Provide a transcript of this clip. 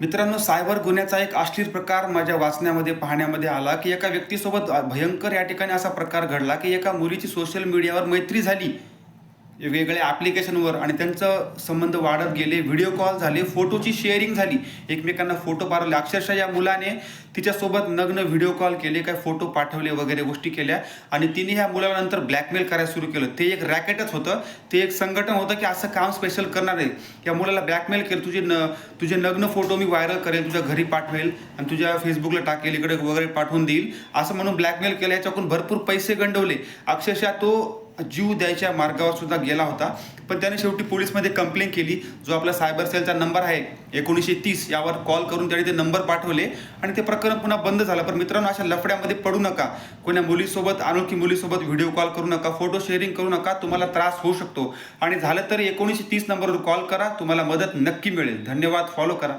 मित्रांनो, सायबर गुन्ह्याचा एक अश्लील प्रकार माझ्या वाचण्यामध्ये पाहण्यामध्ये आला, की एका व्यक्तीसोबत भयंकर या ठिकाणी असा प्रकार घडला, की एका मुलीची सोशल मीडियावर मैत्री झाली वेगवेगळ्या ॲप्लिकेशनवर आणि त्यांचं संबंध वाढत गेले. व्हिडिओ कॉल झाले, फोटोची शेअरिंग झाली, एकमेकांना फोटो पाठवले. अक्षरशः या मुलाने तिच्यासोबत नग्न व्हिडिओ कॉल केले, काय फोटो पाठवले वगैरे गोष्टी केल्या आणि तिने ह्या मुलाला नंतर ब्लॅकमेल करायला सुरू केलं. ते एक रॅकेटच होतं, ते एक संघटन होतं, की असं काम स्पेशल करणार आहे. या मुलाला ब्लॅकमेल केलं, तुझे नग्न फोटो मी व्हायरल करेल, तुझ्या घरी पाठवेल आणि तुझ्या फेसबुकला टाकेल, इकडे वगैरे पाठवून देईल, असं म्हणून ब्लॅकमेल केलं. याच्याकडून भरपूर पैसे गंडवले. अक्षरशः तो जीव द्यायच्या मार्गावर सुद्धा गेला होता. पण त्याने शेवटी पोलीसमध्ये कंप्लेंट केली. जो आपला सायबर सेलचा नंबर आहे 1930 यावर कॉल करून त्याने ते नंबर पाठवले आणि ते प्रकरण पुन्हा बंद झालं. पण मित्रांनो, अशा लफड्यामध्ये पडू नका. कोण्या मुलीसोबत, अनोळखी मुलीसोबत व्हिडिओ कॉल करू नका, फोटो शेअरिंग करू नका. तुम्हाला त्रास होऊ शकतो आणि झालं तर 1930 नंबरवर कॉल करा. तुम्हाला मदत नक्की मिळेल. धन्यवाद. फॉलो करा.